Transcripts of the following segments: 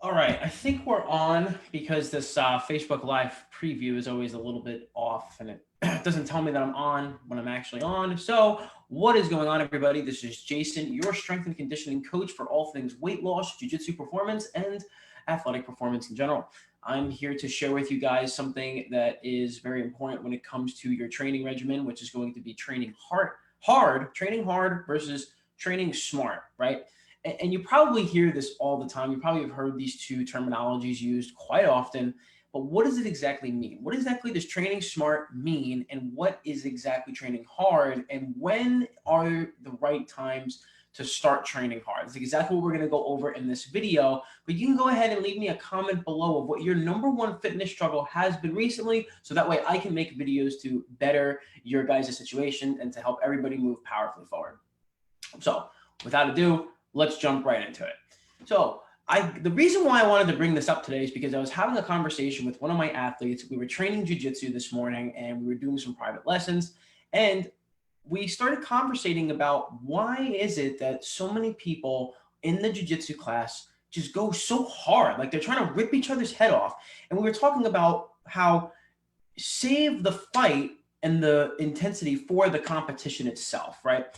All right, I think we're on because this Facebook Live preview is always a little bit off and it doesn't tell me that I'm on when I'm actually on. So, what is going on, everybody? This is Jason, your strength and conditioning coach for all things weight loss, jiu-jitsu performance, and athletic performance in general. I'm here to share with you guys something that is very important when it comes to your training regimen, which is going to be training training hard versus training smart, right? And you probably hear this all the time. You probably have heard these two terminologies used quite often, but what does it exactly mean? What exactly does training smart mean? And what is exactly training hard? And when are the right times to start training hard? That's exactly what we're going to go over in this video, but you can go ahead and leave me a comment below of what your number one fitness struggle has been recently, so that way I can make videos to better your guys' situation and to help everybody move powerfully forward. So without ado, let's jump right into it. So the reason why I wanted to bring this up today is because I was having a conversation with one of my athletes. We were training jiu-jitsu this morning and we were doing some private lessons, and we started conversating about why is it that so many people in the jiu-jitsu class just go so hard, like they're trying to rip each other's head off. And we were talking about how save the fight and the intensity for the competition itself, right?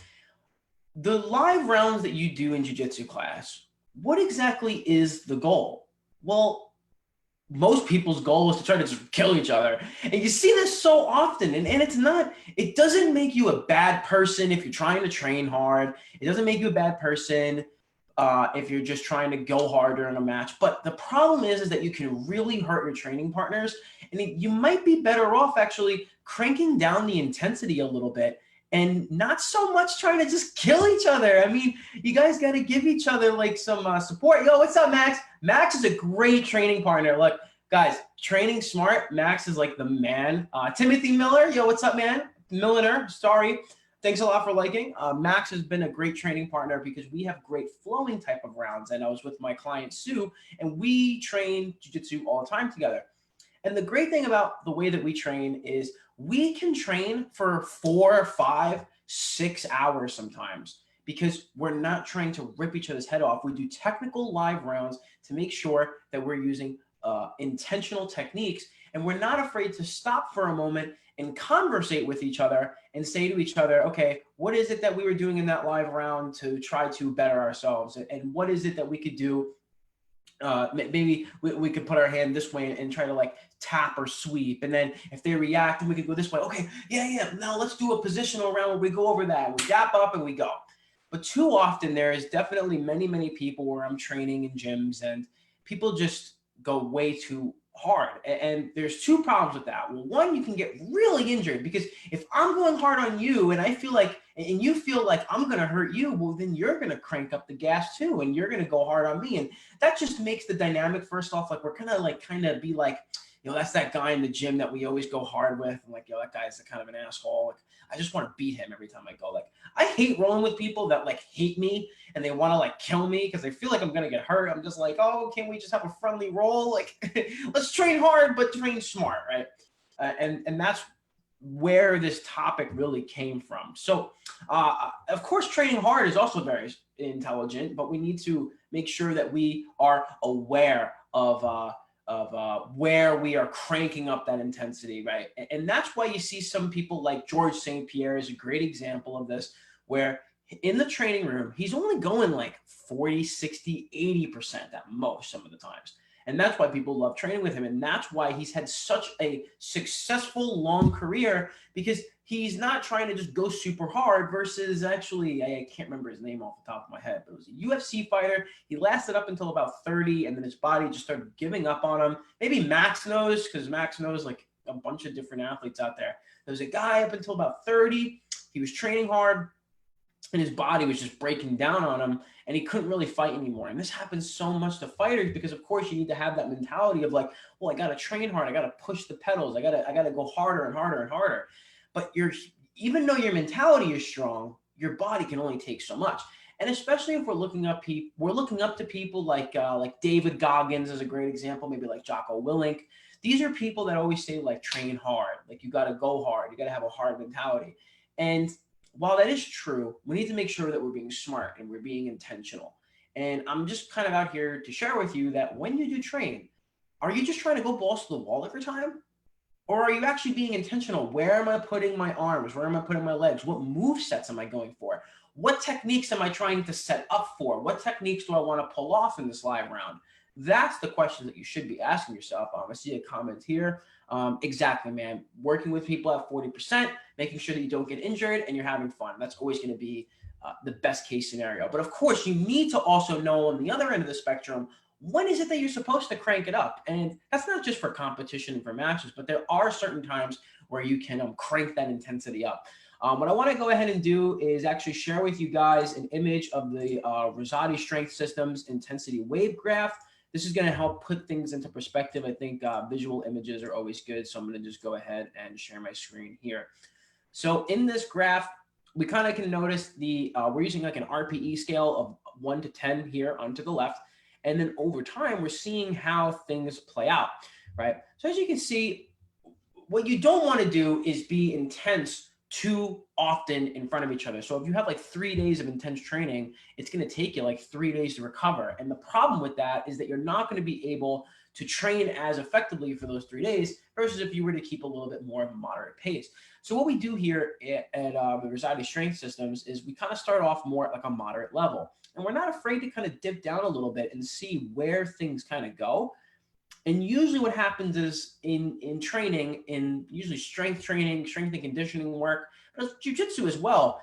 The live rounds that you do in jiu-jitsu class, what exactly is the goal? Well, most people's goal is to try to just kill each other. And you see this so often. And it doesn't make you a bad person if you're trying to train hard. It doesn't make you a bad person if you're just trying to go harder in a match. But the problem is that you can really hurt your training partners. And you might be better off actually cranking down the intensity a little bit and not so much trying to just kill each other. I mean, you guys got to give each other like some support. Yo, what's up, Max? Max is a great training partner. Look, guys, training smart. Max is like the man. Timothy Miller, yo, what's up, man? Milliner, sorry. Thanks a lot for liking. Max has been a great training partner because we have great flowing type of rounds. And I was with my client, Sue, and we train jiu-jitsu all the time together. And the great thing about the way that we train is we can train for 4, 5, 6 hours sometimes because we're not trying to rip each other's head off. We do technical live rounds to make sure that we're using intentional techniques, and we're not afraid to stop for a moment and conversate with each other and say to each other, okay, what is it that we were doing in that live round to try to better ourselves? And what is it that we could do? Maybe we could put our hand this way and try to like tap or sweep. And then if they react, then we could go this way. Okay, yeah. Now let's do a positional round where we go over that. We gap up and we go. But too often there is definitely many people where I'm training in gyms and people just go way too hard. And there's two problems with that. Well, one, you can get really injured because if I'm going hard on you and I feel like, and you feel like I'm going to hurt you, well, then you're going to crank up the gas too. And you're going to go hard on me. And that just makes the dynamic, first off, like we're kind of be like, you know, that's that guy in the gym that we always go hard with. And like, yo, that guy's kind of an asshole. Like, I just want to beat him every time I go. Like, I hate rolling with people that like hate me and they want to like kill me because they feel like I'm going to get hurt. I'm just like, oh, can we just have a friendly roll? Like, let's train hard, but train smart, right? And that's where this topic really came from. So, of course, training hard is also very intelligent, but we need to make sure that we are aware of where we are cranking up that intensity, right? And that's why you see some people like George St. Pierre is a great example of this, where in the training room, he's only going like 40, 60, 80% at most some of the times. And that's why people love training with him. And that's why he's had such a successful long career, because he's not trying to just go super hard versus actually, I can't remember his name off the top of my head, but it was a UFC fighter. He lasted up until about 30 and then his body just started giving up on him. Maybe Max knows, because Max knows like a bunch of different athletes out there. There was a guy up until about 30. He was training hard and his body was just breaking down on him and he couldn't really fight anymore. And this happens so much to fighters because of course you need to have that mentality of like, well, I got to train hard. I got to push the pedals. I got to go harder and harder and harder. But even though your mentality is strong, your body can only take so much. And especially if we're looking up to people like David Goggins is a great example, maybe like Jocko Willink. These are people that always say like train hard, like you got to go hard, you got to have a hard mentality. And while that is true, we need to make sure that we're being smart and we're being intentional. And I'm just kind of out here to share with you that when you do train, are you just trying to go balls to the wall every time? Or are you actually being intentional? Where am I putting my arms? Where am I putting my legs? What move sets am I going for? What techniques am I trying to set up for? What techniques do I want to pull off in this live round? That's the question that you should be asking yourself. I see a comment here. Exactly, man. Working with people at 40%, making sure that you don't get injured and you're having fun. That's always going to be the best case scenario. But of course, you need to also know on the other end of the spectrum, when is it that you're supposed to crank it up? And that's not just for competition and for matches, but there are certain times where you can crank that intensity up. What I want to go ahead and do is actually share with you guys an image of the Rosati Strength Systems intensity wave graph. This is going to help put things into perspective. I think visual images are always good. So I'm going to just go ahead and share my screen here. So in this graph, we kind of can notice we're using like an RPE scale of 1 to 10 here onto the left. And then over time, we're seeing how things play out, right? So as you can see, what you don't want to do is be intense too often in front of each other. So if you have like 3 days of intense training, it's going to take you like 3 days to recover. And the problem with that is that you're not going to be able to train as effectively for those 3 days versus if you were to keep a little bit more of a moderate pace. So what we do here at the Rosati Strength Systems is we kind of start off more at like a moderate level. And we're not afraid to kind of dip down a little bit and see where things kind of go. And usually what happens is in training, in usually strength training, strength and conditioning work, but jiu-jitsu as well,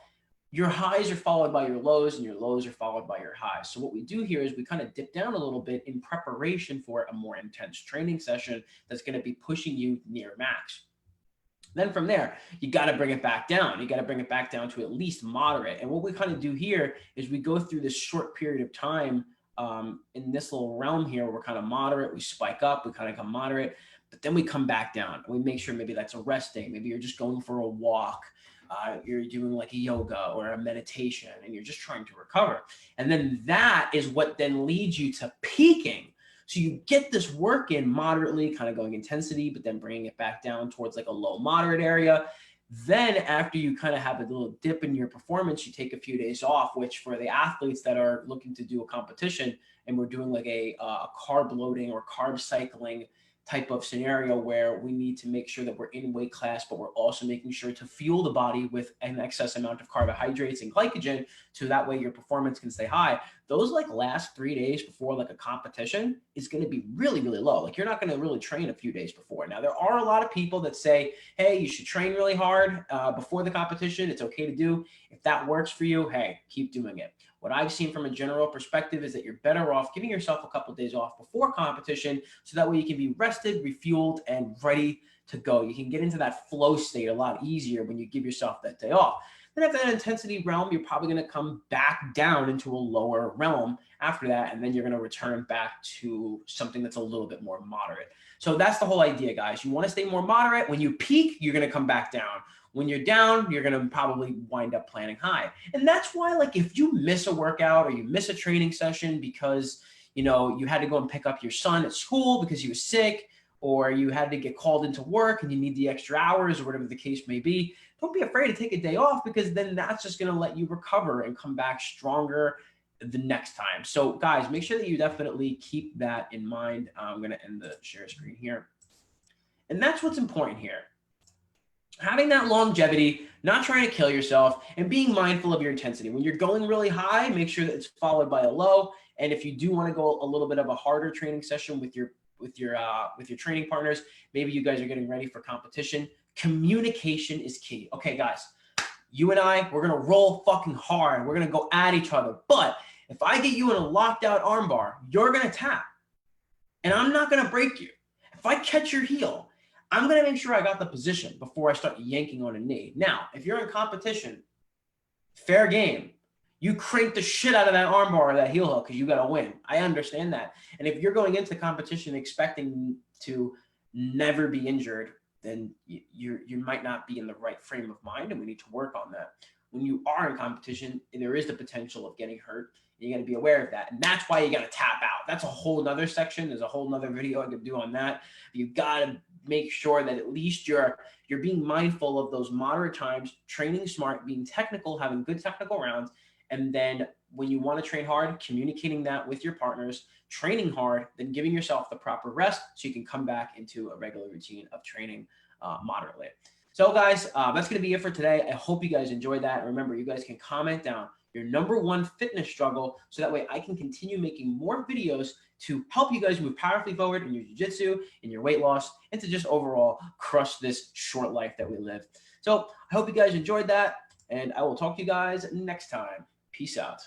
your highs are followed by your lows and your lows are followed by your highs. So what we do here is we kind of dip down a little bit in preparation for a more intense training session that's going to be pushing you near max. Then from there, you got to bring it back down. You got to bring it back down to at least moderate. And what we kind of do here is we go through this short period of time in this little realm here. We're kind of moderate. We spike up. We kind of come moderate. But then we come back down. And we make sure maybe that's a rest day. Maybe you're just going for a walk. You're doing like a yoga or a meditation, and you're just trying to recover. And then that is what then leads you to peaking. So you get this work in moderately, kind of going intensity, but then bringing it back down towards like a low moderate area. Then after you kind of have a little dip in your performance, you take a few days off, which for the athletes that are looking to do a competition and we're doing like a carb loading or carb cycling type of scenario where we need to make sure that we're in weight class, but we're also making sure to fuel the body with an excess amount of carbohydrates and glycogen, so that way your performance can stay high. Those like last 3 days before like a competition is going to be really, really low. Like you're not going to really train a few days before. Now, there are a lot of people that say, hey, you should train really hard before the competition. It's okay to do. If that works for you, hey, keep doing it. What I've seen from a general perspective is that you're better off giving yourself a couple of days off before competition, so that way you can be rested, refueled, and ready to go. You can get into that flow state a lot easier when you give yourself that day off. Then at that intensity realm, you're probably going to come back down into a lower realm after that, and then you're going to return back to something that's a little bit more moderate. So that's the whole idea, guys. You want to stay more moderate. When you peak, you're going to come back down. When you're down, you're going to probably wind up planning high. And that's why, like, if you miss a workout or you miss a training session because, you know, you had to go and pick up your son at school because he was sick, or you had to get called into work and you need the extra hours or whatever the case may be, don't be afraid to take a day off, because then that's just going to let you recover and come back stronger the next time. So guys, make sure that you definitely keep that in mind. I'm going to end the share screen here. And that's what's important here. Having that longevity, not trying to kill yourself, and being mindful of your intensity. When you're going really high, make sure that it's followed by a low. And if you do want to go a little bit of a harder training session with your training partners, maybe you guys are getting ready for competition, communication is key. Okay, guys, you and I, we're going to roll fucking hard. We're going to go at each other. But if I get you in a locked out armbar, you're going to tap. And I'm not going to break you. If I catch your heel, I'm going to make sure I got the position before I start yanking on a knee. Now, if you're in competition, fair game. You crank the shit out of that armbar or that heel hook because you got to win. I understand that. And if you're going into competition expecting to never be injured, then you might not be in the right frame of mind, and we need to work on that. When you are in competition, there is the potential of getting hurt. You got to be aware of that. And that's why you got to tap out. That's a whole nother section. There's a whole nother video I could do on that. You got to make sure that at least you're being mindful of those moderate times, training smart, being technical, having good technical rounds, and then when you want to train hard, communicating that with your partners, training hard, then giving yourself the proper rest so you can come back into a regular routine of training moderately. So guys, that's going to be it for today. I hope you guys enjoyed that. Remember, you guys can comment down your #1 fitness struggle so that way I can continue making more videos to help you guys move powerfully forward in your jiu-jitsu, in your weight loss, and to just overall crush this short life that we live. So I hope you guys enjoyed that, and I will talk to you guys next time. Peace out.